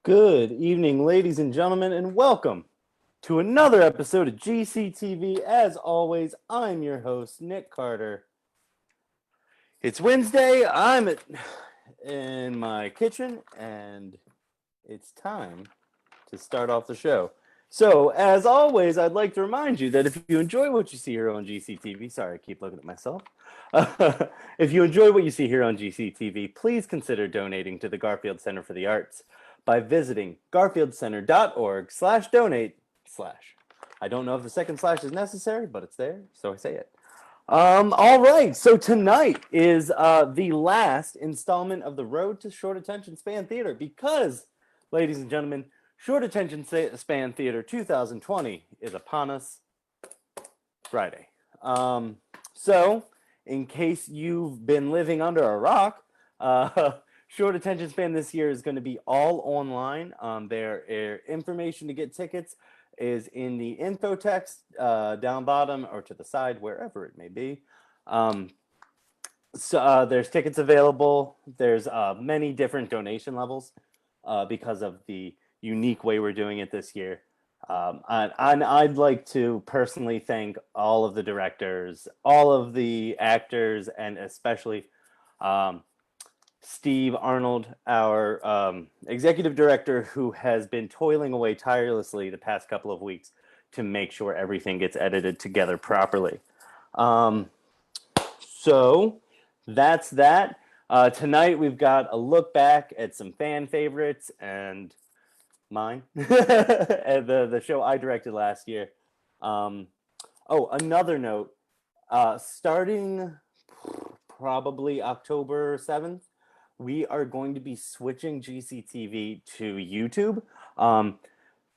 Good evening, ladies and gentlemen, and welcome to another episode of GCTV. As always, I'm your host, Nic Carter. It's Wednesday. I'm in my kitchen, and it's time to start off the show. So, as always, I'd like to remind you that if you enjoy what you see here on GCTV, sorry, I keep looking at myself. If you enjoy what you see here on GCTV, please consider donating to the Garfield Center for the Arts by visiting garfieldcenter.org/donate/. I don't know if the second slash is necessary, but it's there, so I say it. All right, so tonight is the last installment of the Road to Short Attention Span Theater because, ladies and gentlemen, Short Attention Span Theater 2020 is upon us Friday. So, in case you've been living under a rock, Short Attention Span this year is going to be all online. Their information to get tickets is in the info text down bottom or to the side, wherever it may be. So there's tickets available. There's many different donation levels because of the unique way we're doing it this year. I'd like to personally thank all of the directors, all of the actors, and especially Steve Arnold, our executive director, who has been toiling away tirelessly the past couple of weeks to make sure everything gets edited together properly. So that's that. Tonight we've got a look back at some fan favorites and mine, and the show I directed last year. Another note, starting probably October 7th, we are going to be switching GCTV to YouTube.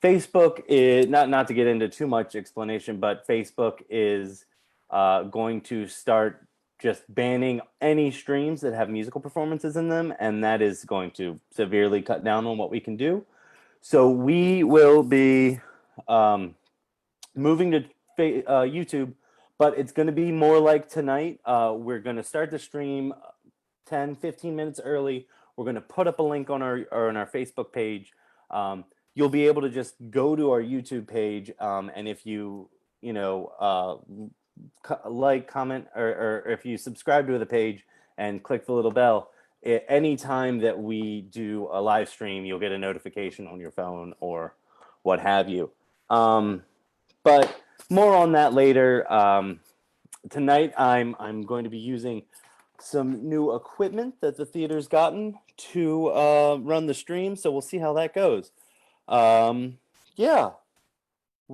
Facebook is, not to get into too much explanation, but Facebook is going to start just banning any streams that have musical performances in them, and that is going to severely cut down on what we can do. So we will be moving to YouTube, but it's going to be more like tonight. We're going to start the stream 10-15 minutes early. We're going to put up a link on our Facebook page. You'll be able to just go to our YouTube page, and if you like, comment, or if you subscribe to the page and click the little bell, any time that we do a live stream, you'll get a notification on your phone or what have you. But more on that later. Tonight, I'm going to be using some new equipment that the theater's gotten to run the stream, so we'll see how that goes. Yeah.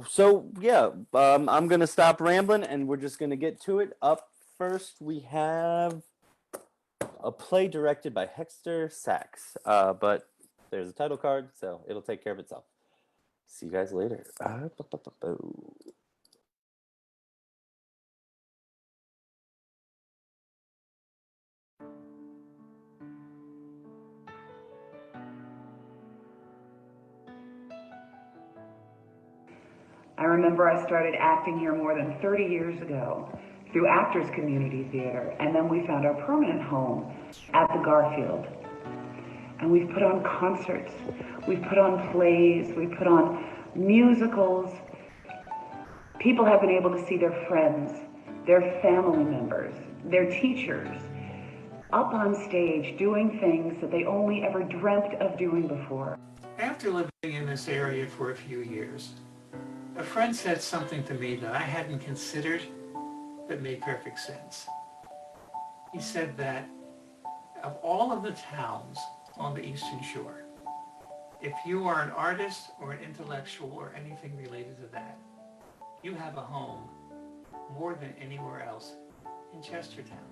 So, yeah, I'm going to stop rambling, and we're just going to get to it. Up first, we have a play directed by Hester, Sachse. But there's a title card, so it'll take care of itself. See you guys later. I remember I started acting here more than 30 years ago through Actors Community Theater, and then we found our permanent home at the Garfield. And we've put on concerts, we've put on plays, we've put on musicals. People have been able to see their friends, their family members, their teachers up on stage doing things that they only ever dreamt of doing before. After living in this area for a few years, a friend said something to me that I hadn't considered but made perfect sense. He said that of all of the towns on the Eastern Shore, if you are an artist or an intellectual or anything related to that, you have a home more than anywhere else in Chestertown.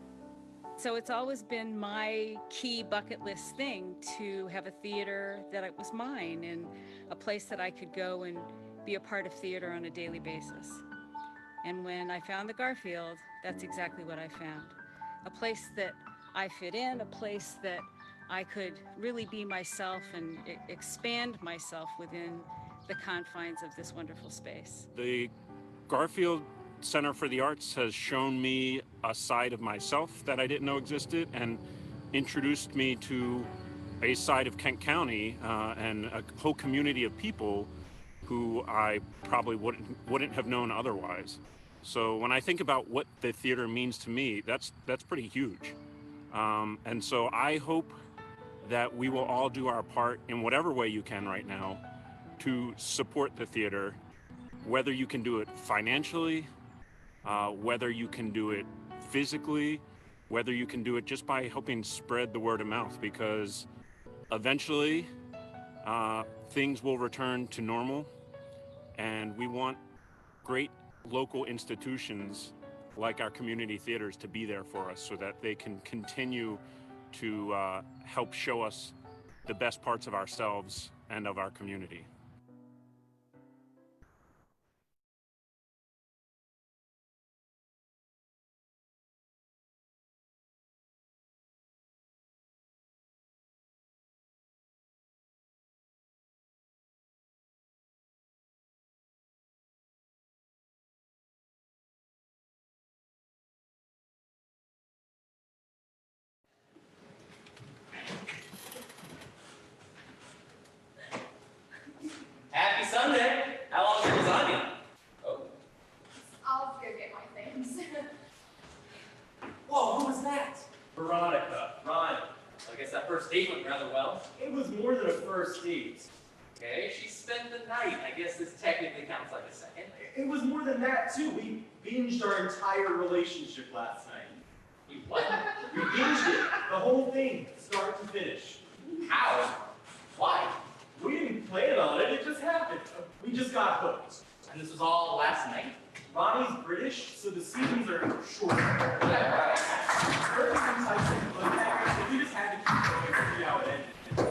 So it's always been my key bucket list thing to have a theater that was mine and a place that I could go and be a part of theater on a daily basis. And when I found the Garfield, that's exactly what I found. A place that I fit in, a place that I could really be myself and expand myself within the confines of this wonderful space. The Garfield Center for the Arts has shown me a side of myself that I didn't know existed and introduced me to a side of Kent County and a whole community of people who I probably wouldn't have known otherwise. So when I think about what the theater means to me, that's pretty huge. And so I hope that we will all do our part in whatever way you can right now to support the theater, whether you can do it financially, whether you can do it physically, whether you can do it just by helping spread the word of mouth, because eventually things will return to normal, and we want great local institutions like our community theaters to be there for us so that they can continue to help show us the best parts of ourselves and of our community. Happy Sunday! How long's your lasagna? Oh. I'll go get my things. Whoa, who was that? Veronica. Ryan. I guess that first date went rather well. It was more than a first date. Okay, she spent the night. I guess this technically counts like a second. It was more than that, too. We binged our entire relationship last night. You what? We binged it. The whole thing, start to finish. How? Why? We didn't plan on it, it just happened. We just got hooked. And this was all last night? Ronnie's British, so the seasons are short. Yeah, Certain types of cliffhangers, so we just had to keep going to see how it ended.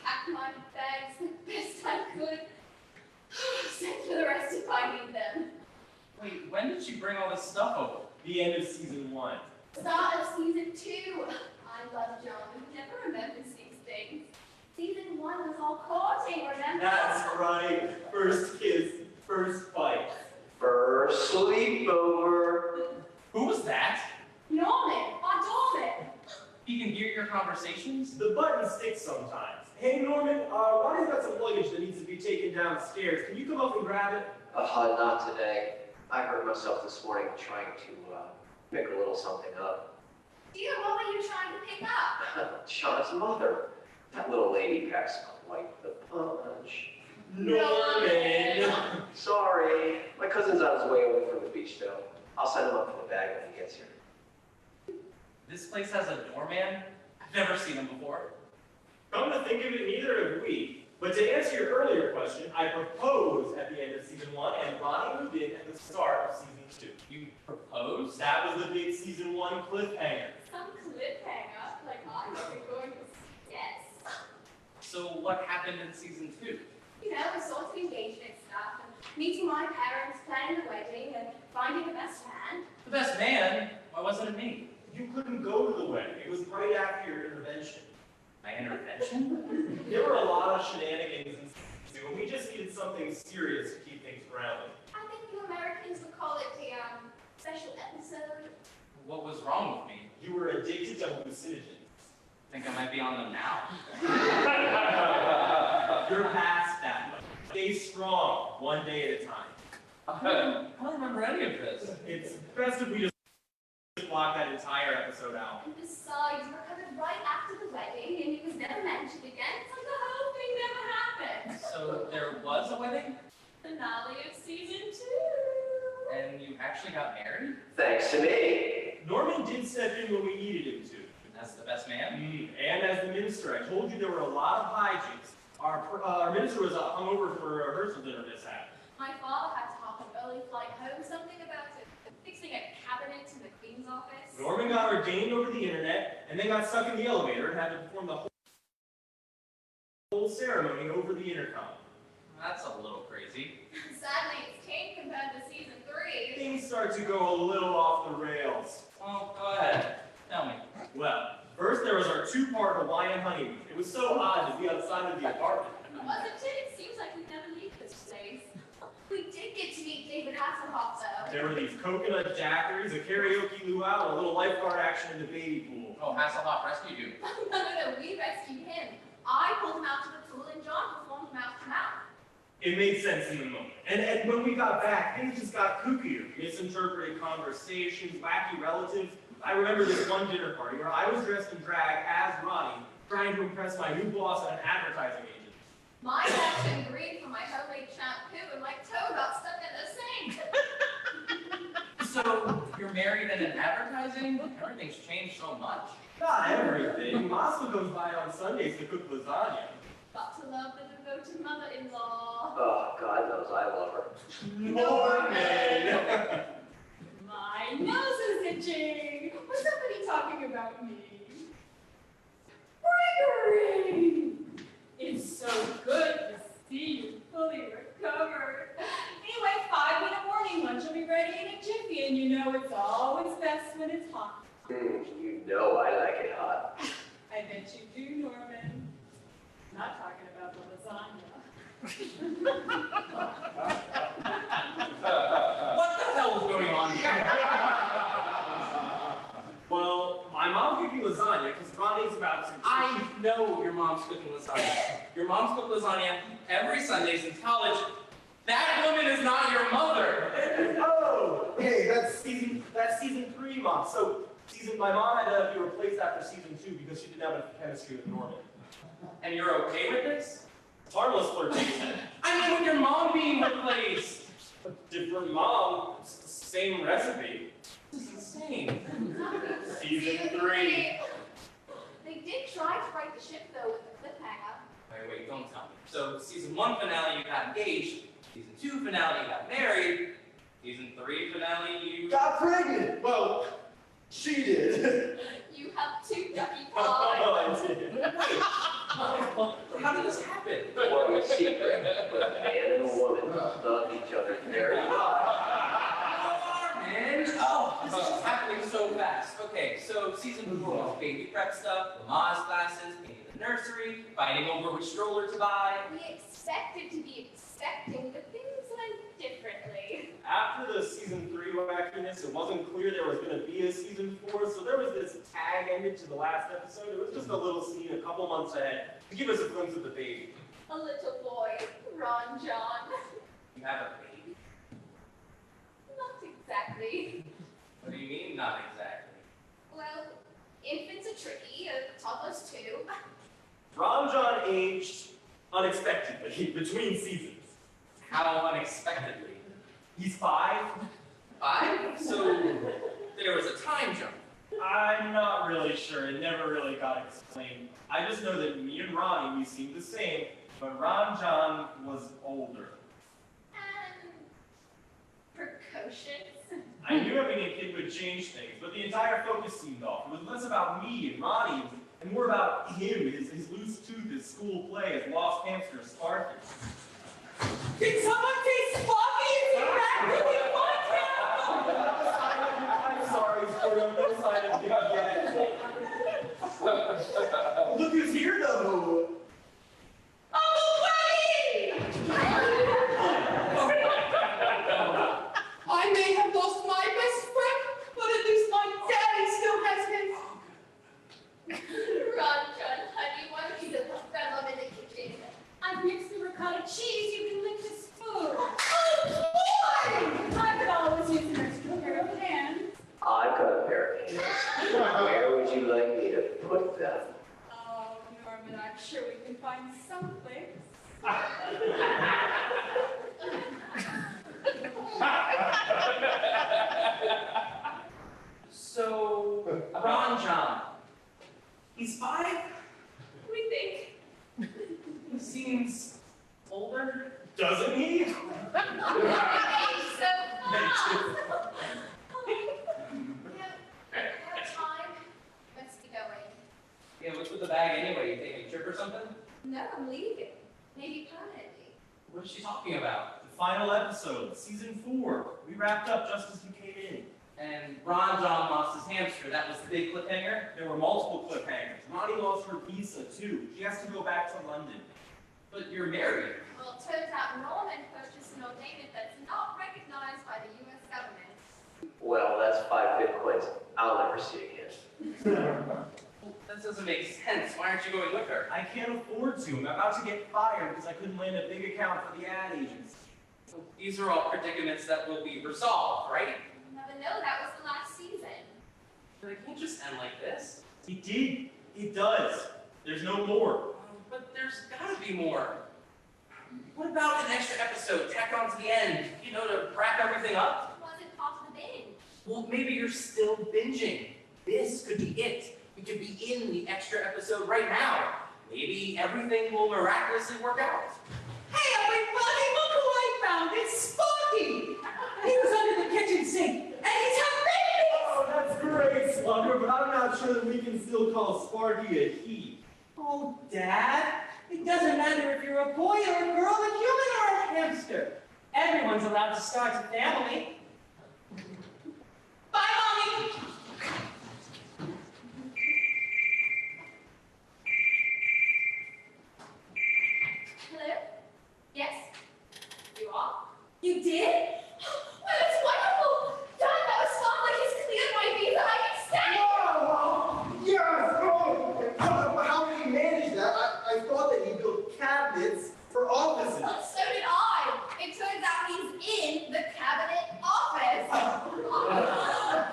Packed my bags the best I could. Sent for the rest if I need them. Wait, when did she bring all this stuff over? The end of season 1. Start of season 2. I love John, who never remembers these things. Season 1 was all courting, remember? That's right. First kiss, first fight. First sleepover. Who was that? Norman, my Norman. He can hear your conversations? The button sticks sometimes. Hey Norman, Ronnie's got some luggage that needs to be taken downstairs. Can you come up and grab it? Not today. I hurt myself this morning trying to pick a little something up. Dear, what were you trying to pick up? Shauna's mother. That little lady packs quite the punch. Norman! Sorry. My cousin's on his way over from the beach, though. I'll send him up for the bag when he gets here. This place has a doorman? I've never seen him before. Come to think of it, neither have we. But to answer your earlier question, I proposed at the end of season 1, and Ronnie moved in at the start of season 2. You proposed? That was the big season 1 cliffhanger. Some cliffhanger, like I wasn't going to guess. So what happened in season 2? You know, the sort of engagement stuff, and meeting my parents, planning the wedding, and finding the best man. The best man? Why wasn't it me? You couldn't go to the wedding. It was right after your intervention. My intervention? There were a lot of shenanigans in season 2, and we just needed something serious to keep things grounded. I think you Americans would call it the special episode. What was wrong with me? You were addicted to hallucinogens. Think I might be on them now. You're past that. Stay strong, one day at a time. I don't remember any of this. It's best if we just block that entire episode out. And besides, you recovered right after the wedding, and he was never mentioned again. It's like the whole thing never happened. So there was a wedding? Finale of season 2. And you actually got married? Thanks to me. Norman did step in when we needed him to. As the best man? And as the minister, I told you there were a lot of hijinks. Our minister was hungover for a rehearsal dinner mishap. My father had to hop an early flight home, something about fixing a cabinet in the Queen's office. Norman got ordained over the internet, and then got stuck in the elevator and had to perform the whole ceremony over the intercom. That's a little crazy. Sadly, it's tame compared to season 3. Things start to go a little off the rails. Well, go ahead. Tell me. Well, first there was our 2-part Hawaiian honeymoon. It was so odd to be outside of the apartment. Wasn't it? It seems like we never leave this place. We did get get to meet David Hasselhoff, though. There were these coconut daiquiris, a karaoke luau, and a little lifeguard action in the baby pool. Oh, Hasselhoff rescued you. No, we rescued him. I pulled him out to the pool, and John performed mouth to mouth. It made sense in the moment. And when we got back, things just got kookier. Misinterpreted conversations, wacky relatives. I remember this one dinner party where I was dressed in drag as Ronnie, trying to impress my new boss at an advertising agent. My dad turned green for my homemade shampoo, and my toe got stuck in the sink. So, you're married and in advertising? Everything's changed so much. Not everything. Masa goes by on Sundays to cook lasagna. Got to love the devoted mother-in-law. Oh, God knows I love her. Norman! My nose is itching. Was somebody talking about me? Gregory! It's so good to see you fully recovered. Anyway, 5-minute warning. Lunch will be ready in a jiffy, and you know it's always best when it's hot. You know I like it hot. I bet you do, Norman. Not talking about the lasagna. What the hell is going on here? Well, my mom cooking lasagna because Ronnie's about to. I know your mom's cooking lasagna. Your mom's cooked lasagna every Sunday since college. That woman is not your mother. Oh, hey, that's season 3, Mom. So my mom had to be replaced after season 2 because she didn't have enough chemistry with Norman. And you're okay with this? Harmless flirtation. I mean, with your mom being replaced. A different mom, same recipe. This is insane. Season 3. They did try to right the ship, though, with the cliffhanger. Wait, don't tell me. So, season 1 finale, you got engaged. Season 2 finale, you got married. Season 3 finale, you Got pregnant. Well, she did. You have 2 ducky Oh, pies. I did. How did this happen? What a secret. But a man and a woman love each other very much. And oh, this is just happening so fast. Okay, so season 4 was baby prep stuff, Lamaze classes, being in the nursery, fighting over which stroller to buy. We expected to be expecting, but things went differently. After the season 3 wackiness, it wasn't clear there was going to be a season 4, so there was this tag ended to the last episode. It was just a little scene a couple months ahead to give us a glimpse of the baby. A little boy, Ron John. You have a baby? Not exactly. What do you mean, not exactly? Well, infants are tricky, toddlers too. Ron John aged unexpectedly between seasons. How unexpectedly? He's 5. 5? So there was a time jump. I'm not really sure. It never really got explained. I just know that me and Ronnie, we seemed the same, but Ron John was older. And precocious. I knew having a kid would change things, but the entire focus seemed off. It was less about me and Ronnie, and more about him, his loose tooth, his school play, his lost hamster, Sparky. Did someone say Sparky is back in the podcast? I'm sorry, Sparky, no sign of yet. Look who's here, though. I may have lost my best friend, but at least my daddy still has his. Ron John, honey, why don't you just fellow in the kitchen? I've mixed the ricotta cheese. You can lick the spoon. Oh, boy! I could always use an extra pair of hands. I've got a pair of hands. Where would you like me to put them? Oh, Norman, I'm sure we can find someplace. So, Ron John. He's 5? We think. He seems older. Doesn't he? Age so fast. Time. Let's be going. Yeah, what's with the bag anyway? You taking a trip or something? No, I'm leaving. Maybe permanently. What is she talking about? The final episode, season 4. We wrapped up just as you came in. And Ron John lost his hamster. That was the big cliffhanger? There were multiple cliffhangers. Ronnie lost her visa, too. She has to go back to London. But you're married. Well, it turns out Norman purchased an ornament that's not recognized by the U.S. government. Well, that's 5 Bitcoins I'll never see again. That doesn't make sense. Why aren't you going with her? I can't afford to. I'm about to get fired because I couldn't land a big account for the ad agency. These are all predicaments that will be resolved, right? You never know, that was the last season. They can't just end like this. It did. It does. There's no more. But there's gotta be more. What about an extra episode tacked on to the end, you know, to wrap everything up? It wasn't part of the binge. Well, maybe you're still binging. This could be it. We could be in the extra episode right now. Maybe everything will miraculously work out. Hey, everybody, look who I found. It's Sparky. He was under the kitchen sink, and he's had babies. Oh, that's great, Slugger, but I'm not sure that we can still call Sparky a he. Oh, Dad, it doesn't matter if you're a boy or a girl, a human or a hamster. Everyone's allowed to start a family. Bye, Mommy. Hello? Yes? You are? You did? Well, that's wonderful! Dad, that was fun. Like, he's cleared my visa. I can stay! Yes! Oh, how did he manage that? I thought that he built cabinets for offices. Well, so did I. It turns out he's in the cabinet office. We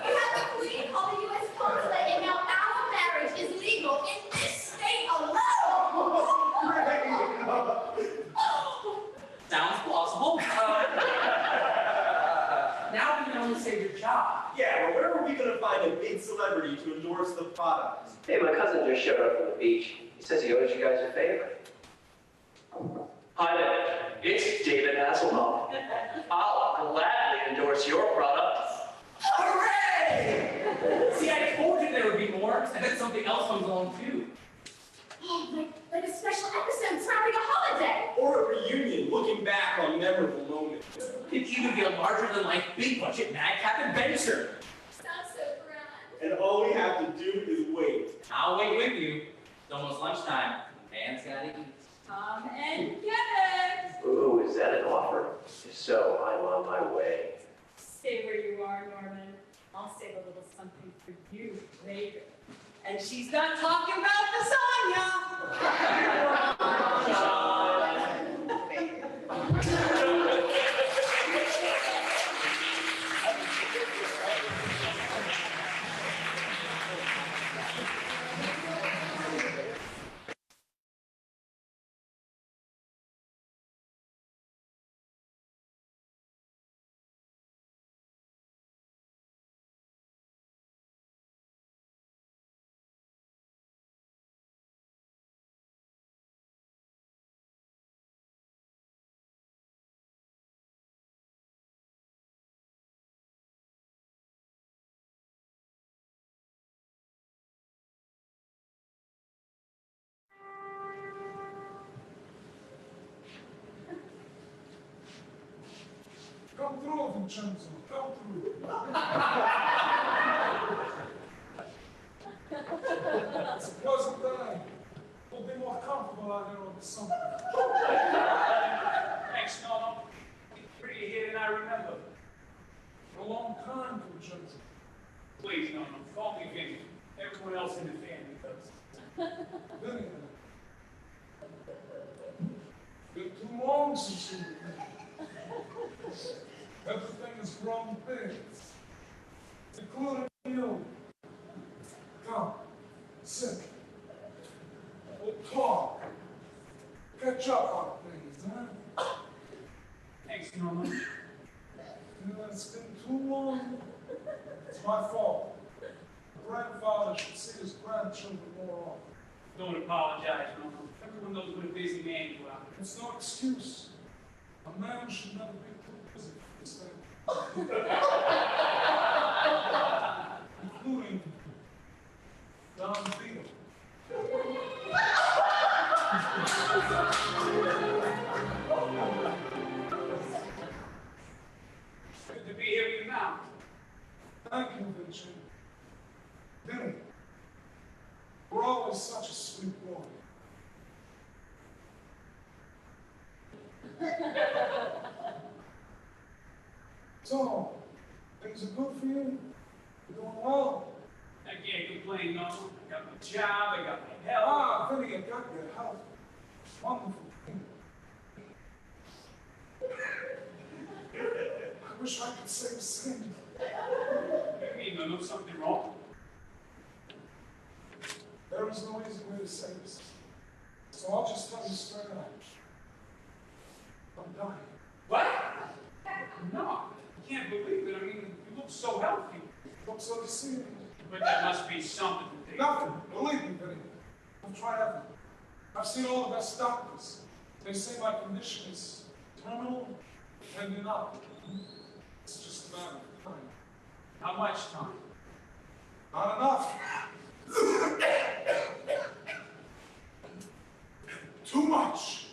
have the Queen call the U.S. consulate, and now our marriage is legal in this state alone. Sounds plausible. Now we can only save your job. Yeah, well, where are we going to find a big celebrity to endorse the product? Hey, my cousin just showed up from the beach. He says he owes you guys a favor. Hi there, it's David Hasselhoff. I'll gladly endorse your product. Hooray! See, I told you there would be more, and then something else comes along too. Oh, like a special episode surrounding a holiday. Or a reunion looking back on memorable moments. It'd even be a larger-than-life, big-budget madcap adventure. Sounds so grand. And all we have to do is wait. I'll wait with you. It's almost lunchtime. Man's gotta eat. Come and get it. Ooh, is that an offer? If so, I'm on my way. Stay where you are, Norman. I'll save a little something for you later. And she's not talking about lasagna. Come through, Vincenzo. Come through. It's a pleasant day. We'll be more comfortable out here on the summer. Thanks, Nono. Prettier here than I remember. For a long time, Vincenzo. Please, Nono, call me Vinny. Everyone else in the family does. Vinny, been too long since you were here. Everything has grown big, including you. Come, sit. We'll talk. Catch up on things, huh? Thanks, Nono. You know, it's been too long. It's my fault. A grandfather should see his grandchildren more often. Don't apologize, Nono. Everyone knows what a busy man you are. It's no excuse. A man should never be too busy for this thing. Including Don Vito. Good to be here with you now. Thank you, Vincenzo. Vinny, you're always such a sweet boy. So, things are good for you? You doing well? I can't complain, no. I got my job, I got my health. Ah, Vinny, you got your health. It's wonderful. I wish I could say the same. What do you mean, I know something wrong? There is no easy way to say this. So I'll just tell you straight out. I'm dying. What? No, I can't believe it. I mean, you look so healthy. Looks so deceiving. But that must be something to take. Nothing. Believe me, Vinny. I've tried everything. I've seen all the best doctors. They say my condition is terminal, and you're not. It's just a matter of time. How much time? Not enough. Too much.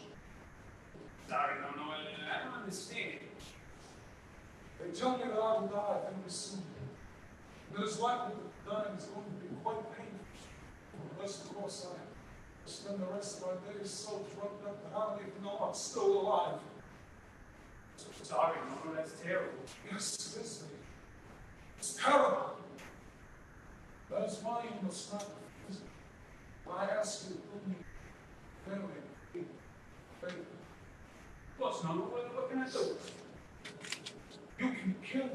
Sorry, no, I don't understand. They tell me that I will die very soon. That is likely that dying is going to be quite painful. Unless, of course, I spend the rest of my days so drugged up that I don't even know I'm still alive. Sorry, no, that's terrible. Yes, it is. It's terrible. That is why you must not refuse it. I ask you to do me very big favor. Of course, no, what can I do? You can kill me.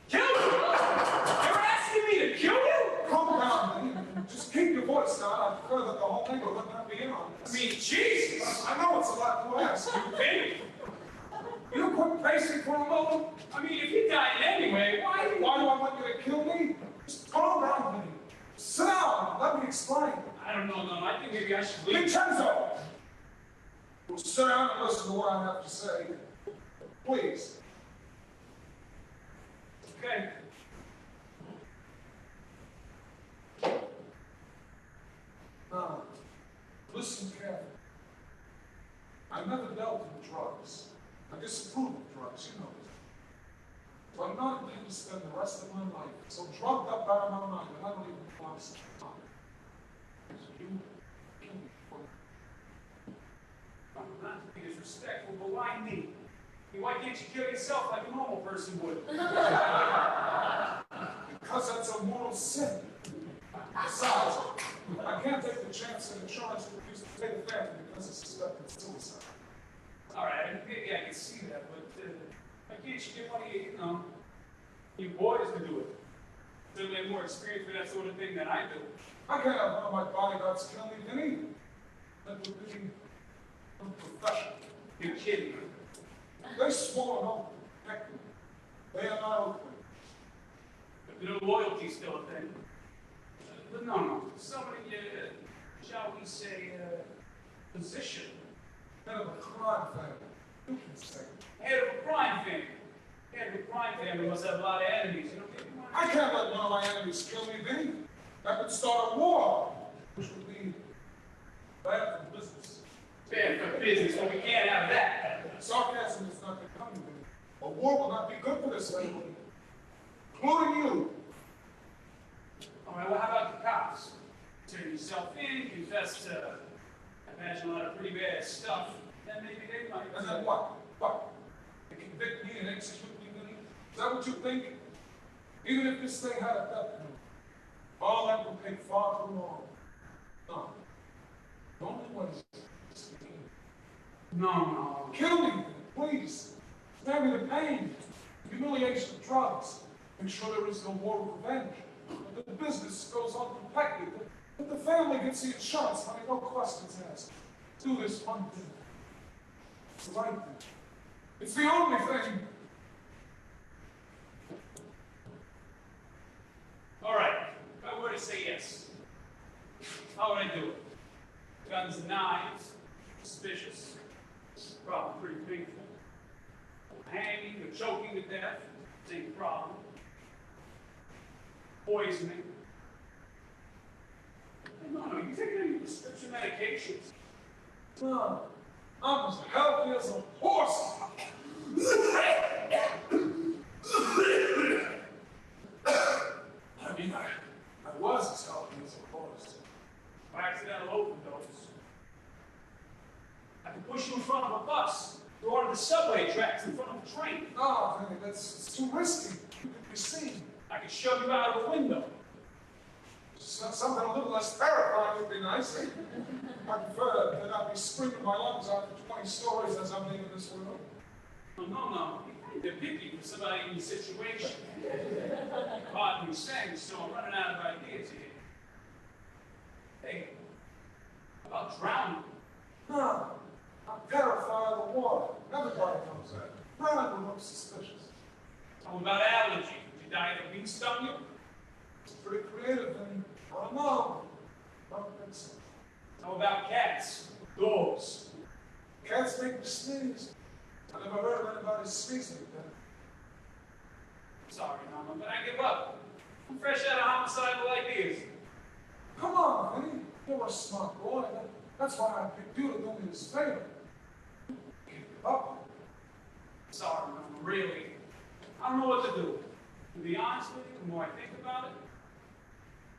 Kill me? You're asking me to kill you? Calm down, man. Just keep your voice down. I prefer that the whole neighborhood not be in on this. I mean, Jesus! I know it's a lot to ask. You kidding? You quit pacing for a moment. I mean, if you're dying anyway, why do I want you to kill me? Just calm down, Vinny. Sit down. Let me explain. I don't know, no. I think maybe I should leave. Vincenzo! Sit down and listen to what I have to say. Please. Okay. Now, listen carefully. I never dealt in drugs. I disapprove of drugs, you know this. So I'm not intending to spend the rest of my life so drugged up out of my mind that I don't even want to stop. So you kill me for me. I'm not to be disrespectful, but why me? I mean, why can't you kill yourself like a normal person would? Because that's a mortal sin. Besides, I can't take the chance that insurance refused to pay the family because of suspected suicide. All right, I mean, maybe I can see that, but why can't you get one of your, your boys to do it? Certainly have more experience with that sort of thing than I do. I can't have one of my bodyguards kill me, Vinny. That would be unprofessional. You're kidding me. They swore an oath to protect me. They are not open. But no loyalty's still a thing. But no. Somebody, shall we say, position. Head of a crime family. You can say. Head of a crime family. Head of a crime family must have a lot of enemies. You know, maybe one. I can't let one of my enemies kill me, Vinny. That would start a war, which would be bad for business. Bad for business, so we can't have that. Sarcasm is not becoming, Vinny. A war will not be good for this family, including you. All right, well, how about the cops? Turn yourself in, confess to, I imagine, a lot of pretty bad stuff. Then maybe they might. And then what? What? They convict me and execute me, Vinny? Is that what you think? Even if this thing had a death penalty, all that would take far too long. No. The only way is to kill me. No. Kill me, please. Spare me the pain, humiliation of drugs. Make sure there is no war of revenge. But the business goes on perfectly. But the family gets the insurance money, no questions asked. Do this one thing. It's the right thing. It's the only thing. All right, if I were to say yes, how would I do it? Guns and knives, suspicious, probably pretty painful. Hanging or choking to death, same problem. Poisoning. No, you taking any prescription medications? No, I'm as healthy as a horse. I mean, I was as healthy as a horse. By accidental overdose. I could push you in front of a bus. Go onto the subway tracks in front of the train. No, Vinny, it's too risky. You could be seen. I could shove you out of a window. Something a little less terrifying would be nice. I prefer that I be screaming my lungs out for 20 stories as I'm leaving this world. No. They're picky for somebody in your situation. Pardon me saying so, I'm running out of ideas here. Hey, about drowning. No, I'm terrified of the water. Everybody knows that. Bryan will look suspicious. How about allergy? Did you die of a bee stung you? It's pretty creative, and I don't know. I don't think so. How about cats? Dogs? Cats make me sneeze. I never heard of anybody sneezing like that. Sorry, Mama, but I give up. I'm fresh out of homicidal ideas. Come on, Vinny. You're a smart boy. That's why I picked you to do me this favor. Give up. Sorry, Mama, really. I don't know what to do. To be honest with you, the more I think about it,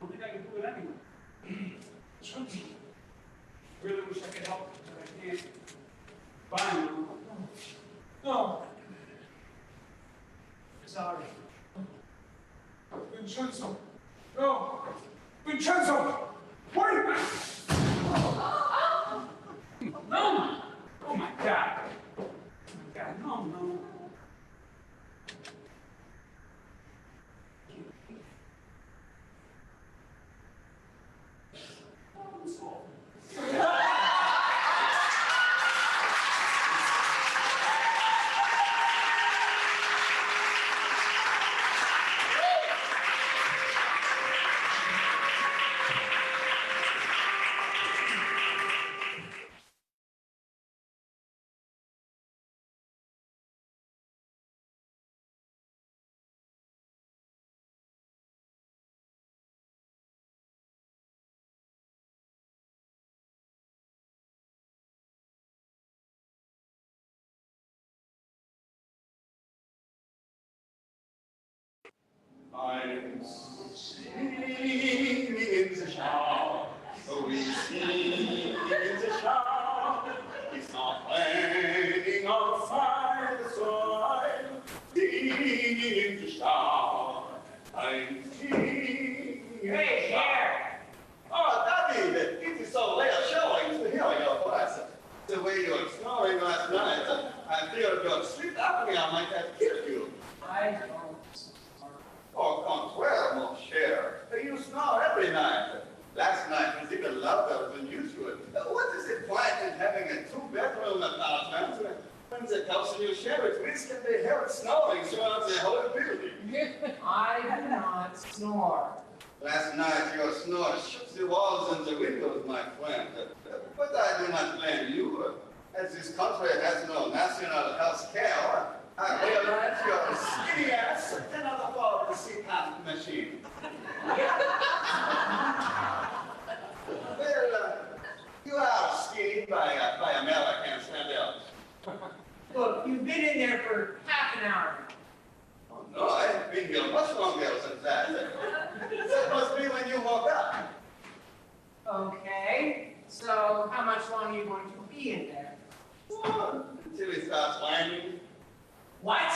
I don't think I can do it anyway. I really wish I could help, but I can't. Bye, Mama. No. Sorry. Vincenzo. No. Vincenzo! Wait! No! Oh my God! Oh my God, no. I'm singing in the shower, so we sing in the shower. It's not raining outside, so I'm singing in the shower. I'm singing in the shower. Oh, Daddy, it is so late showing to hear your voice. The way you were snoring last night, I feared your sleep apnea might have killed you. I don't. Oh, consuelo, mon cher. You snore every night. Last night was even louder than usual. What is the point in having a two-bedroom apartment when the person you share it with can be heard snoring throughout the whole building? I do not snore. Last night your snore shook the walls and the windows, my friend. But I do not blame you. As this country has no national health care, I realize your skinny ass cannot afford the CPAP machine. Well, you are skinny by American standards. Look, you've been in there for half an hour. Oh, no, I have been here much longer than that. That must be when you woke up. Okay, so how much longer are you going to be in there? Oh, until it starts raining. What?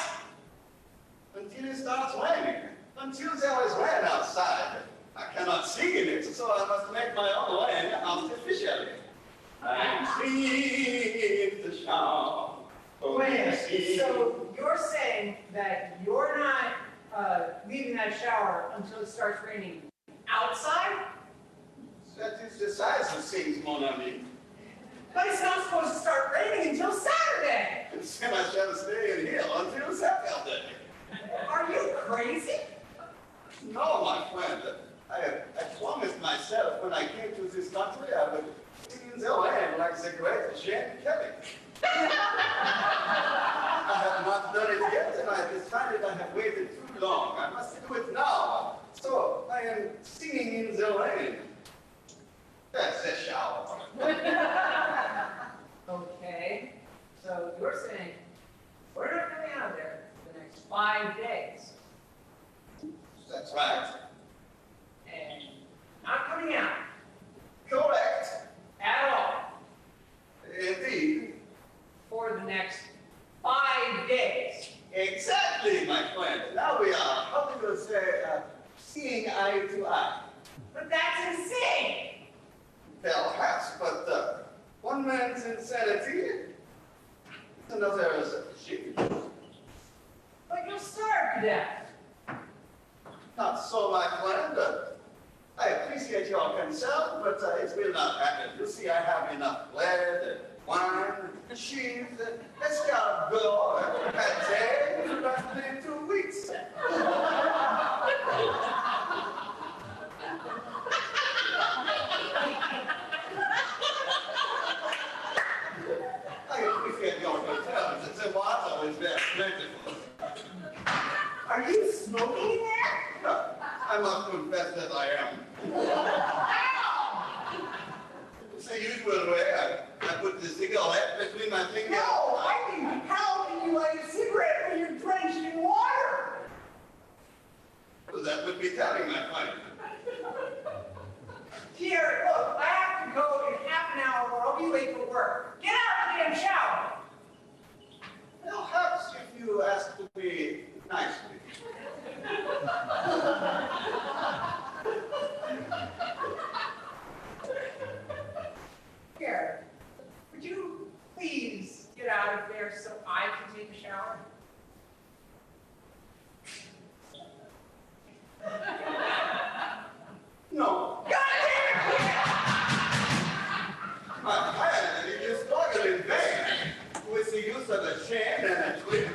Until it starts raining. Until there is rain outside. I cannot sing in it, so I must make my own rain artificially. I'm singing in the shower. Oh, Wait, so you're saying that you're not leaving that shower until it starts raining outside? That is the size of things, mon ami. But it's not supposed to start raining until Saturday. And then I shall stay in here until Saturday. Are you crazy? No, my friend. I promised myself when I came to this country I would sing in the rain like the great Jim Kelly. I have not done it yet, and I decided I have waited too long. I must do it now. So I am singing in the rain. That's a shower. Okay, so you're saying we're not coming out of there for the next 5 days. That's right. And not coming out Correct. at all Indeed. for the next seeing eye to eye. But that's insane! Perhaps, but one man's insanity is another's genius. But you'll starve to death. Not so, my friend. I appreciate your concern, but it will not happen. You see, I have enough bread, wine, cheese, escargot, pate to last me 2 weeks. I appreciate your concern. The water is very plentiful. Are you smoking in there? No, I must confess that I am. It's the usual way. I put the cigarette between my fingers. No, I mean, how can you light a cigarette when you're drenched in water? Well, that would be telling, my friend. Here, look, I have to go in half an hour or I'll be late for work. Get out of the damn shower! Perhaps if you ask me nicely. Here, would you please get out of there so I can take a shower? No. God damn it! My friend, if you struggle in vain with the use of a chain and a twig,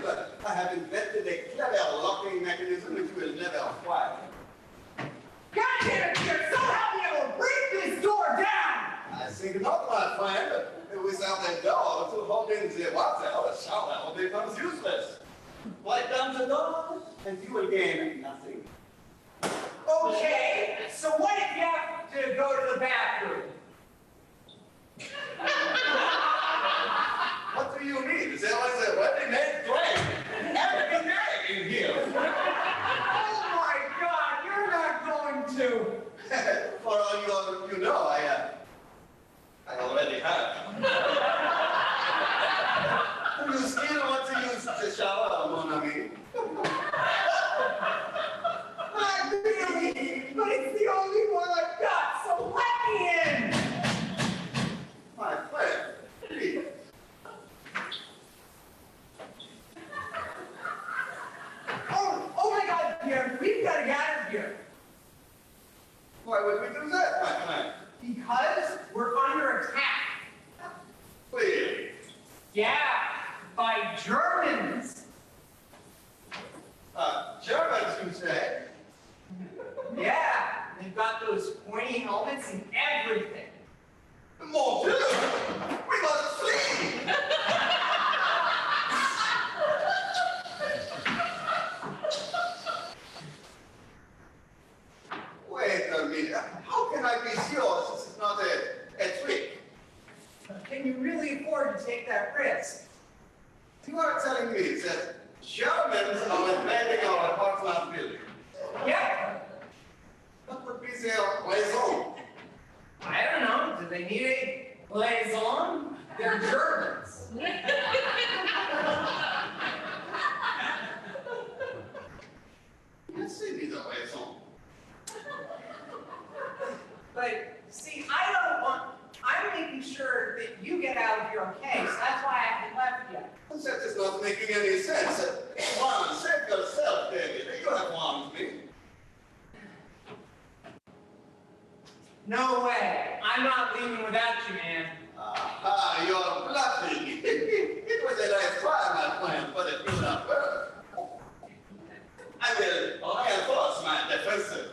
I have invented a clever locking mechanism which will never fly. God damn it, Peter! Somehow be able to break this door down! I think not, my friend. Without a door to hold in the water, the shower becomes useless. Wipe down the door, and you will gain nothing. Okay, so what if you have to go to the bathroom? What do you mean? There was a ready-made drain every day in here. Oh my God, you're not going to. For all you know, I already have. Do you still want to use the shower, mon ami? Not really, but it's the only one I've got, so let me in! My friend, please. Oh my God, Pierre, we've got to get out of here. Why would we do that, my friend? Because we're under attack. Really? Yeah, by Germans. Germans, you say? Yeah, they've got those pointy helmets and everything. Mon Dieu! We must flee! Wait a minute. How can I be sure this is not a trick? Can you really afford to take that risk? You are telling me that Germans are invading our apartment building? Yep. What would be their raison? I don't know. Do they need a liaison? They're Germans. Yes, they need a raison. But see, I'm making sure that you get out of here okay, so that's why I haven't left yet. That is not making any sense. Come on, save yourself, David. You have harmed me. No way. I'm not leaving without you, man. Aha, you're bluffing. It was a nice try, my friend, but it will not work. I will reinforce my defenses.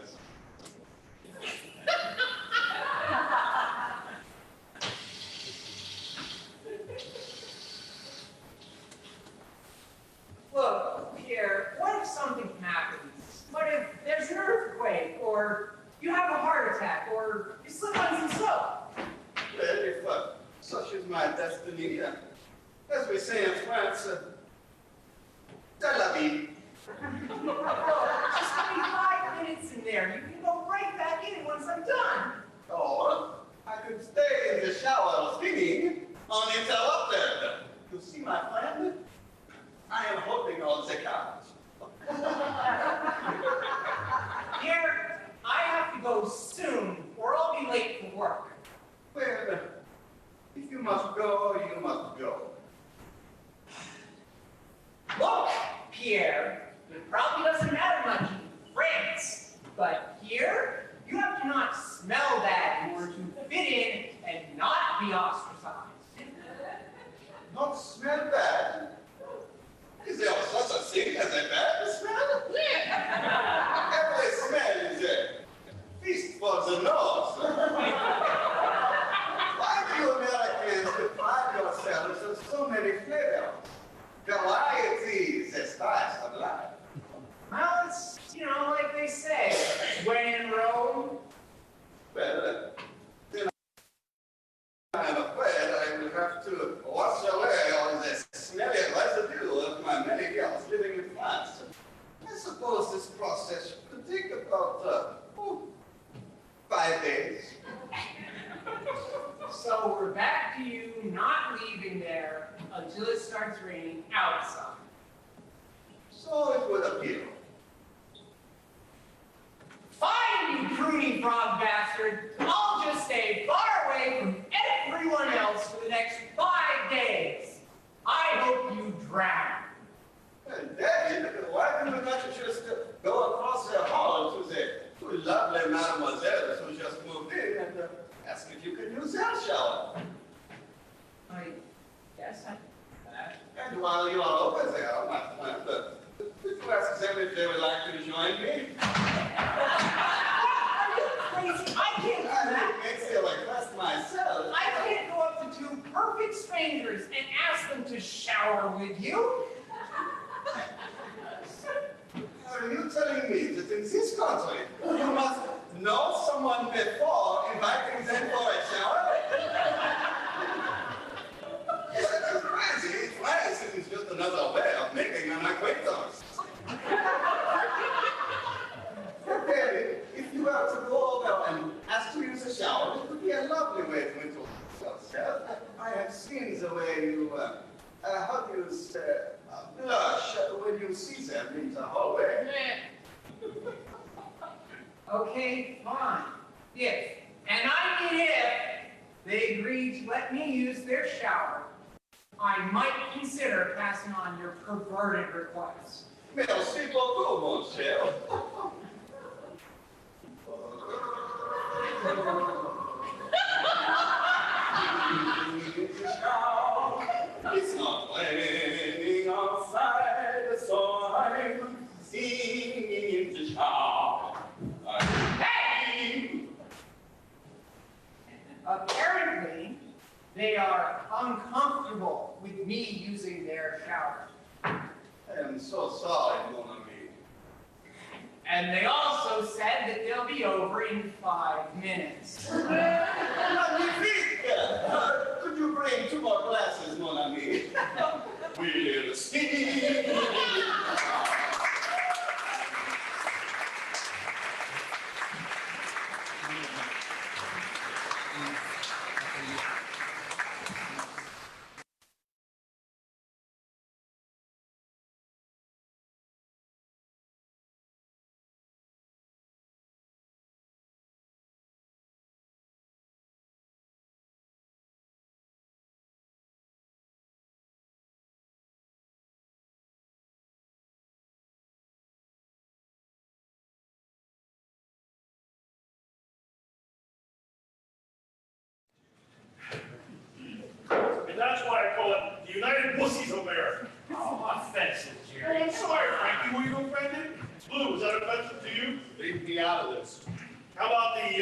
Look, Pierre, what if something happens? What if there's an earthquake, or you have a heart attack, or you slip on some soap? Well, if such is my destiny, as we say in France, c'est la vie. Just give me 5 minutes in there. You can go right back in once I'm done. Or I could stay in the shower singing uninterrupted. You see, my friend, I am holding all the cards. Pierre, about 5 days. So we're back to you not leaving there until it starts raining outside. So it would appear. Fine, you pruny frog bastard. I'll just stay far away from everyone else for the next 5 days. I hope you drown. Daddy, why do you not just go across the hall to the lovely mademoiselle who just moved in and ask if you could use their shower? I guess I can. And while you are over there, could you ask them if they would like to join me? Are you crazy? I can't do that. It makes you request myself. I can't go up to 2 perfect strangers and ask them to shower with you. Are you telling me that in this country you must know someone before inviting them for a shower? That is crazy. France is just another way of making an acquaintance. Okay, if you were to go over and ask to use a shower, it would be a lovely way to introduce yourself. I have seen the way you, how do you say, blush when you see them in the hallway. Okay, fine. If, and I mean if, they agree to let me use their shower, I might consider passing on your perverted request. Merci beaucoup, mon cher. It's not raining outside, so I'm singing in the shower. Hey! Apparently, they are uncomfortable with me using their shower. I am so sorry, mon ami. And they also said that they'll be over in 5 minutes. Magnifique! Could you bring 2 more glasses, mon ami? We'll see. And that's why I call it the United Pussies of America. Oh, offensive, Jerry. I'm sorry, Frankie, were you offended? Blue, is that offensive to you? Leave me out of this. How about the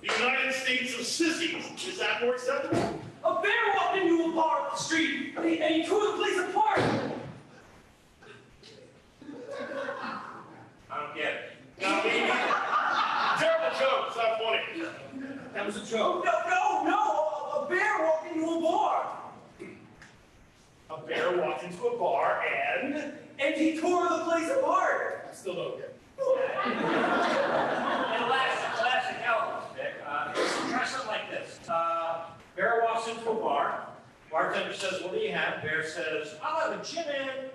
United States of Sissies? Is that more acceptable? A bear walked into a bar up the street, and he tore the place apart. I don't get it. Now, maybe. Terrible joke, it's not funny. That was a joke? No. A bear walked into a bar. A bear walked into a bar and he tore the place apart. I still don't get it. And classic Elvis, Nick. Try something like this. Bear walks into a bar. Bartender says, "What do you have?" Bear says, "I'll have a gin and..."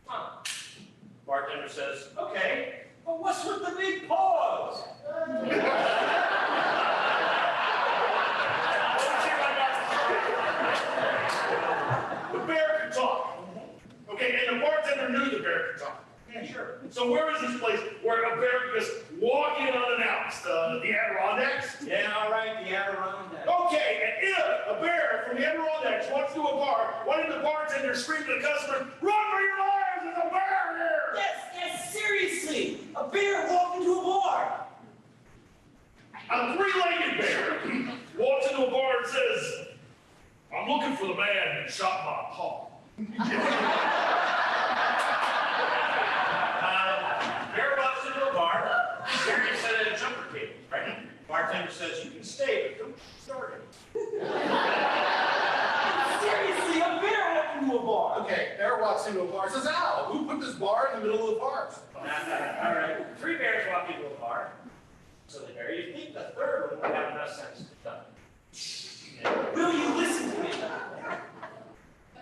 Huh. Bartender says, "Okay, but what's with the big paws?" The bear could talk. Okay, and the bartender knew the bear could talk. Yeah, sure. So where is this place where a bear could just walk in unannounced? The Adirondacks? Yeah, all right, the Adirondacks. Okay, and if a bear from the Adirondacks walks to a bar, why didn't the bartender scream to the customer, "Run for your lives, there's a bear here"? Yes, seriously. A bear walked into a bar. A 3-legged bear walks into a bar and says, "I'm looking for the man who shot my paw." Bear walks into a bar. Jerry said at a jumper table, right? Bartender says, "You can stay, but don't get started." Seriously, a bear walked into a bar. Okay, bear walks walks into a bar and says, Al, who put this bar in the middle of the park? All right. 3 bears walk into a bar. So the bear, you think the third one would have enough sense to done. Will you listen to me?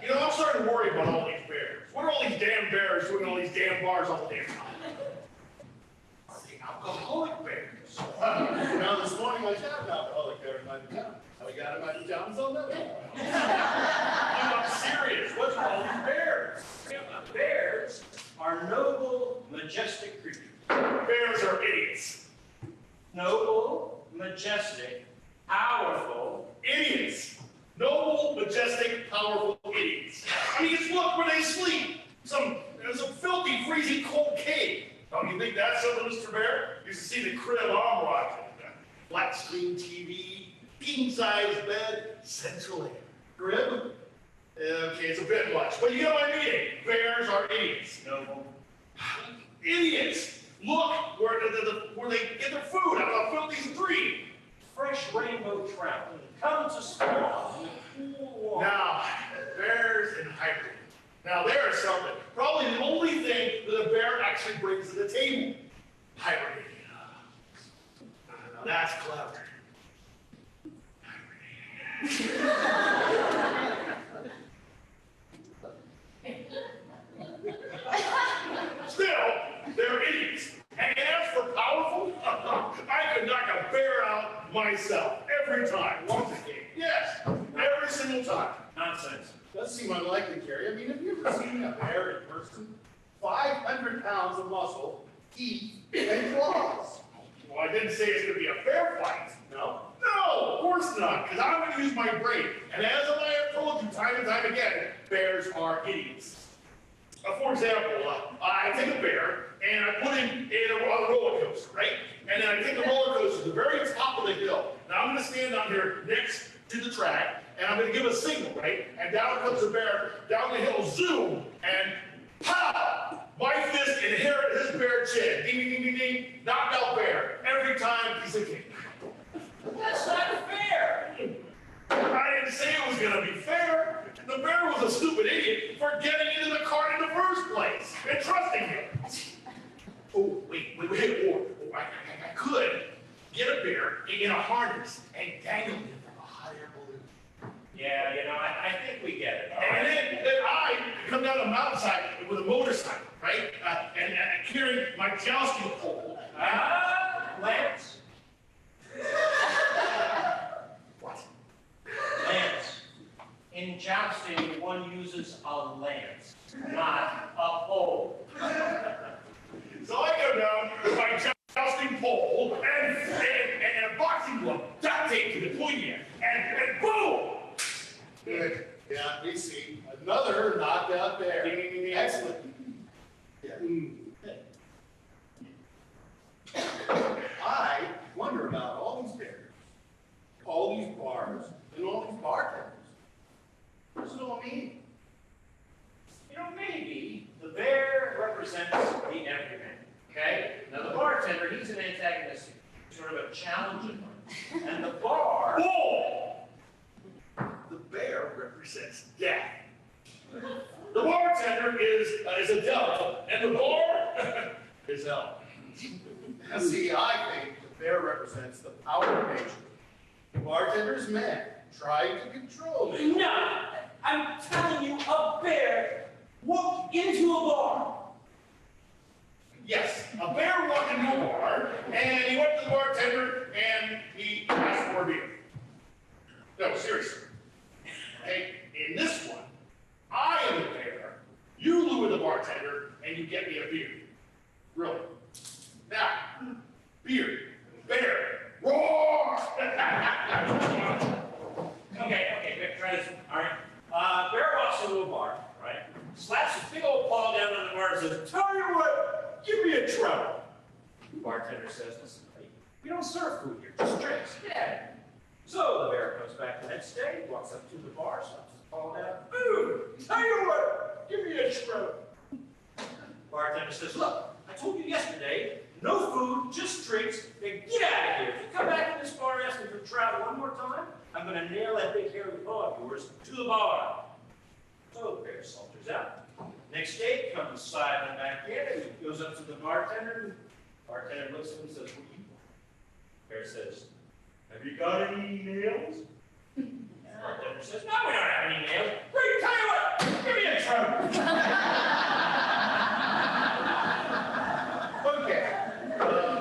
You know, I'm starting to worry about all these bears. What are all these damn bears doing all these damn bars all the damn time? Are they alcoholic bears? Now, this morning I had an alcoholic bear in my town. How we got him out of town, so that I'm serious. What's with all these bears? Bears are noble, majestic creatures. Bears are idiots. Noble, majestic, powerful idiots. Noble, majestic, powerful idiots. I mean, just look where they sleep. Some filthy, freezing cold cave. Don't you think that's something, Mr. Bear? You should see the crib I'm rocking. Flat screen TV, king-size bed, central air. Crib? Okay, it's a bit much, but you know what I mean. Bears are idiots. Noble. Idiots. Look where they get their food out of a filthy stream. Fresh rainbow trout come to spawn in the cool water. Now, bears and hybrid. Now, there is something. Probably the only thing that a bear actually brings to the table. Hibernating. Now, that's clever. Still, they're idiots. And as for powerful, I could knock a bear out myself every time. Once a game. Yes, every single time. Nonsense. Doesn't seem unlikely, Carrie. I mean, have you ever seen a bear in person? 500 pounds of muscle, teeth, and claws. Well, I didn't say it's going to be a fair fight. No. No, of course not, because I'm going to use my brain. And as I have told you time and time again, bears are idiots. For example, I take a bear and I put him in a roller coaster, right? And then I take the roller coaster to the very top of the hill. Now I'm going to stand down here next to the track and I'm going to give a signal, right? And down comes the bear, down the hill, zoom, and pow! My fist inherit his bare chin. Ding, ding, ding, ding, ding. Knocked out bear. Every time he's a king. That's not fair. I didn't say it was going to be fair. The bear was a stupid idiot for getting into the cart in the first place and trusting him. Oh, wait. I could get a bear in a harness and dangle him from a hot air balloon. Yeah, you know, I think we get it. And then I come down the mountainside with a motorcycle, right? And carrying my Zajchowski pole. Lance. What? Lance. In jousting, one uses a lance, not a pole. So I go down with my jousting pole and a boxing glove, duct tape to the poignard, and boom! Good. Yeah, we see. Another knocked out bear. Excellent. Yeah. I wonder about all these bears, all these bars, and all these bartenders. What does it all mean? You know, maybe the bear represents the everyman, okay? Now, the bartender, he's an antagonistic, sort of a challenging one. And the bar... Bull! The bear represents death. The bartender is a devil, and the bar is hell. See, I think the bear represents the power of nature. The bartender's men trying to control me. No! I'm telling you, a bear walked into a bar. Yes, a bear walked into a bar, and he went to the bartender, and he asked for a beer. No, seriously. Okay, in this one, I am the bear, you lure the bartender, and you get me a beer. Really. Now, beer, bear, roar! Okay, try this one, all right? Bear walks into a bar, right? Slaps his big old paw down on the bar and says, "Tell you what, give me a trout." The bartender says, "Listen, buddy, we don't serve food here, just drinks." Yeah. So the bear comes back the next day, walks up to the bar, slaps his paw down. "Boom! Tell you what, give me a trout." Bartender says, "Look, I told you yesterday, no food, just drinks, then get out of here. If you come back to this bar asking for trout one more time, I'm going to nail that big hairy paw of yours to the bar." So the bear saunters out, Next day comes sidling back in, and he goes up to the bartender. Bartender looks at him and says, "What do you want?" Bear says, "Have you got any nails?" Bartender says, "No, we don't have any nails." "Great, tell you what, give me a trim." Okay.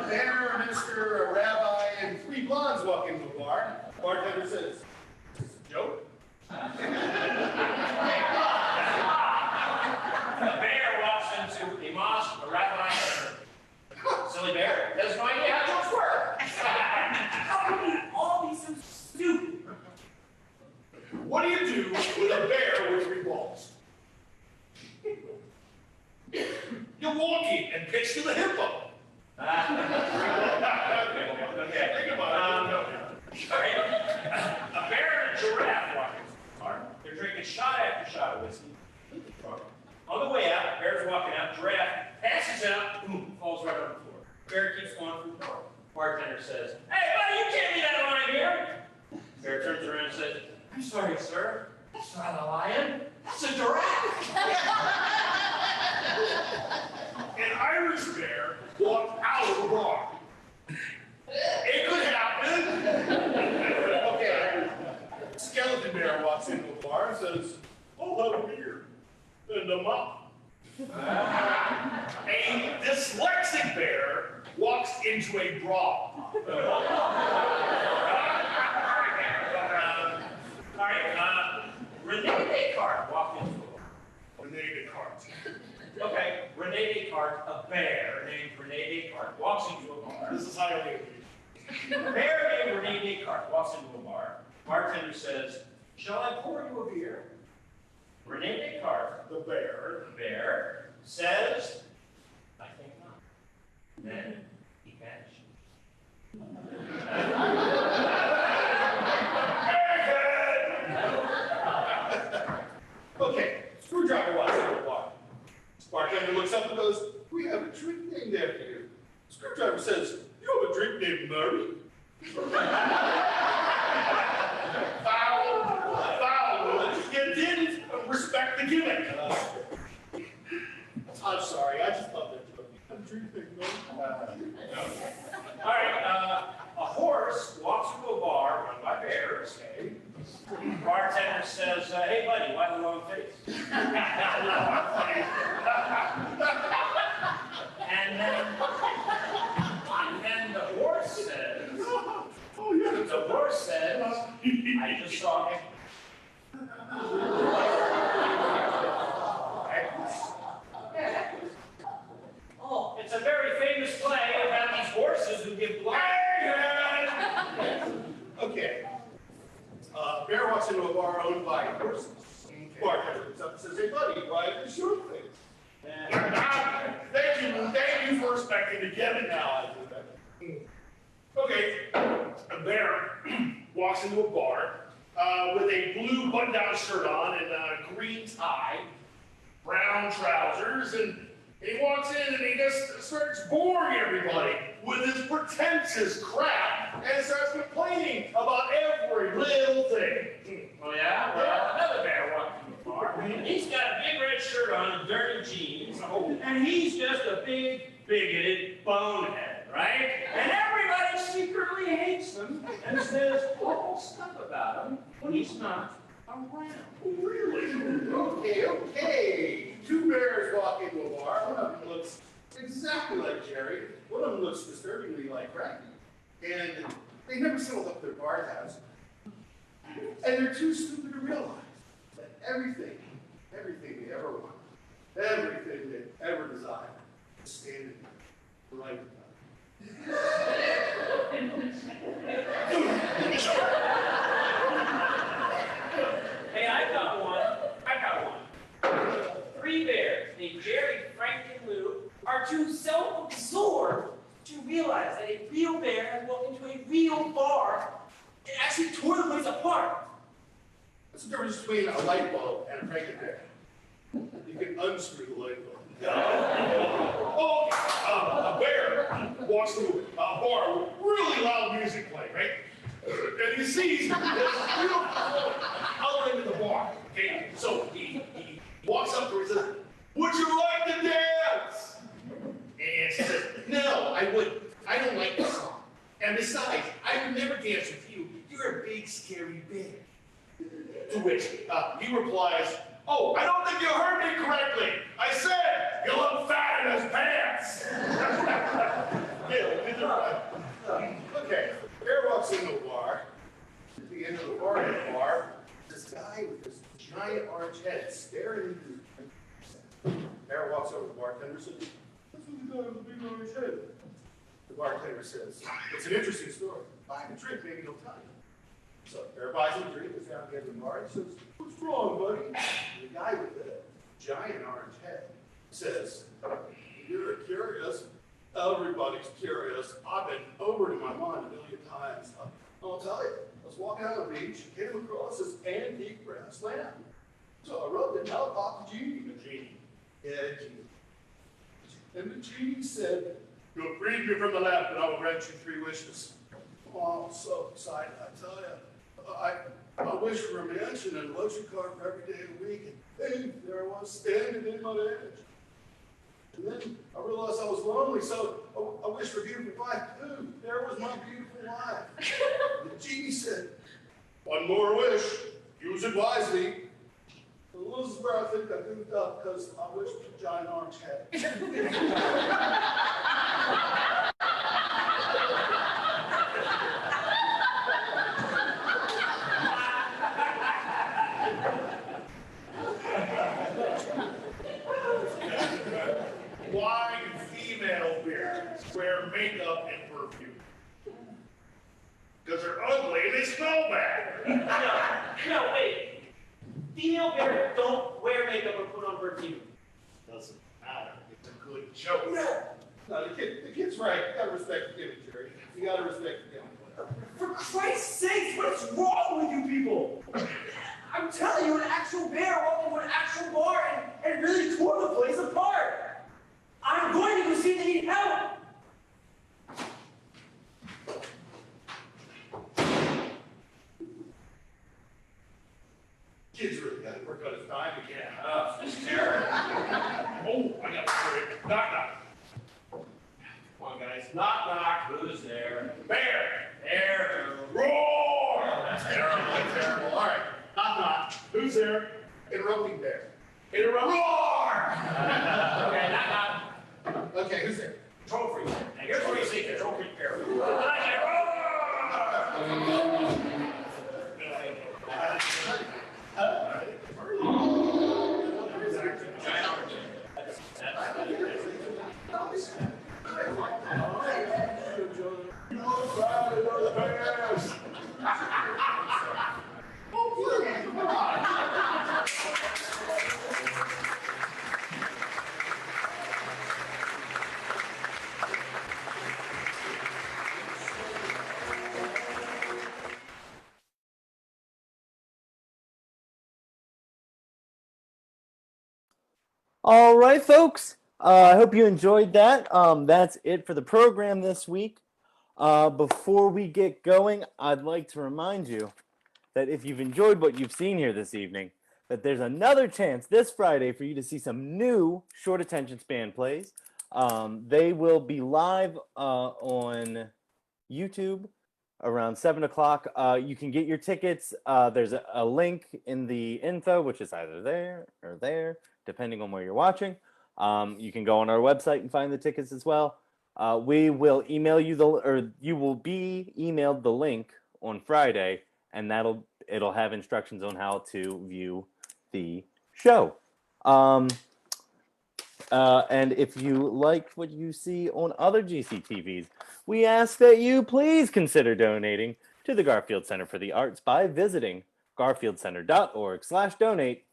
There, Mr. Rabbi, and three blondes walk into a bar. Bartender says, "Is this a joke?" A bear walks into a mosque, a rabbi, and silly bear has no idea how jokes work. How can you all be so stupid? What do you do with a bear with three balls? You walk in and pitch to the hippo. Okay. Think about it. A bear and a giraffe walk into the bar. They're drinking shot after shot of whiskey. On the way out, bear's walking out, giraffe passes out, boom, falls right on the floor. Bear keeps going through the door. Bartender says, "Hey, buddy, you can't be that line here." Bear turns around and says, "I'm sorry, sir. That's not a lion. That's a giraffe." An Irish bear walked out of the bar. It could happen. Okay. Skeleton bear walks into a bar and says, "I'll have a beer and a mop." A dyslexic bear walks into a bra. All right, Rene Descartes walked into a bar. Rene Descartes. Okay, Rene Descartes, a bear named Rene Descartes, walks into a bar. This is highly A bear named Rene Descartes walks into a bar. Bartender says, "Shall I pour you a beer?" Rene Descartes, the bear, says, "I think not." Then he vanishes. Okay, Screwdriver walks into a bar. Bartender looks up and goes, "We have a drink named after you." Screwdriver says, "You have a drink named Murray?" Foul. You didn't respect the gimmick. I'm sorry, I just love that joke. You have a drink named Murray? All right, a horse walks into a bar run by bears. Okay. Bartender says, "Hey, buddy, why the long face?" And then the horse says, "I just saw him." Oh, it's a very famous play about these horses who give blood. Okay. Bear walks into a bar owned by horses. Bartender looks up and says, "Hey, buddy, why are you short things?" Thank you for respecting the gimmick. Now I do that. Okay, a bear walks into a bar with a blue button-down shirt on and a green tie, brown trousers, and he walks in and he just starts boring everybody with his pretentious crap and starts complaining about every little thing. Oh yeah? Well, another bear walked in the bar. He's got a big red shirt on and dirty jeans, and he's just a big, bigoted bonehead, right? And everybody secretly hates him and says awful stuff about him when he's not around. Really? Okay. Two bears walk into a bar. One of them looks exactly like Jerry. One of them looks disturbingly like Cracky. And they never settled up their bar tabs. And they're too stupid to realize that everything they ever want, everything they ever desire, is standing right Hey, I got one. Three bears named Jerry, Frank, and Lou are too self-absorbed to realize that a real bear has walked into a real bar and actually tore the place apart. What's the difference between a light bulb and a Franken bear? You can unscrew the light bulb. Oh, a bear walks through a bar with really loud music playing, right? And he sees this real other end of the bar. Okay, so he walks up to her and says, would you like to dance? And she says, no, I wouldn't. I don't like this song. And besides, I would never dance with you. You're a big, scary bear. To which he replies, oh, I don't think you heard me correctly. I said, you look fat in his pants. Yeah, either way. Okay, bear walks into the bar. At the end of the bar, this guy with this giant orange head staring into the bear walks over to the bartender and says, what's with the guy with the big orange head? The bartender says, it's an interesting story. Buy him a drink, maybe he'll tell you. So bear buys him a drink, goes down to the end of the bar, and says, what's wrong, buddy? And the guy with the giant orange head says, you're curious. Everybody's curious. I've been over to my mind a million times. I'll tell you, I was walking on the beach, came across this antique brass lamp. So I rubbed it out off the genie. The genie. Yeah, genie. And the genie said, you'll freed me from the lamp and I will grant you 3 wishes. Oh, I'm so excited, I tell you. I wish for a mansion and a luxury car for every day of the week. And there I was standing in my edge. And then I realized I was lonely, so I wished for a beautiful wife too. There was my beautiful wife. The genie said, 1 more wish, use it wisely. And this is where I think I goofed up because I wished for a giant orange head. Why do female bears wear makeup and perfume? Because they're ugly and they smell bad. No, wait. Female bears don't wear makeup or put on perfume. Doesn't matter. It's a good joke. No, the kid's right. You gotta respect the image, Jerry. You gotta respect the image. For Christ's sake, what's wrong with you people? I'm telling you, an actual bear walked into an actual bar and really tore the place apart. I'm going to go see if they need help. Kid's really got to work on his time again. This is terrible. Oh, I got to knock, knock. Come on, guys. Knock, knock. Who's there? Bear! Bear. Roar! That's terrible, terrible. All right. Knock, knock. Who's there? Interrupting bear. Interrupt. Roar! Okay, knock, knock. Okay, who's there? Control freak. Now here's where you see control freak bear. All right, folks. I hope you enjoyed that. That's it for the program this week. Before we get going, I'd like to remind you that if you've enjoyed what you've seen here this evening, that there's another chance this Friday for you to see some new short attention span plays. They will be live on YouTube around 7 o'clock. You can get your tickets. There's a link in the info, which is either there or there, depending on where you're watching. You can go on our website and find the tickets as well. We will email you you will be emailed the link on Friday, and it'll have instructions on how to view the show. And if you like what you see on other GCTVs, we ask that you please consider donating to the Garfield Center for the Arts by visiting garfieldcenter.org/donate/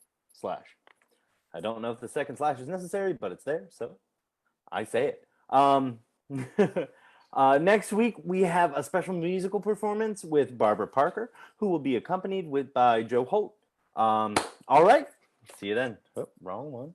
I don't know if the second slash is necessary, but it's there, so I say it. Next week, we have a special musical performance with Barbara Parker, who will be accompanied by Joe Holt. All right, see you then. Oh, wrong one.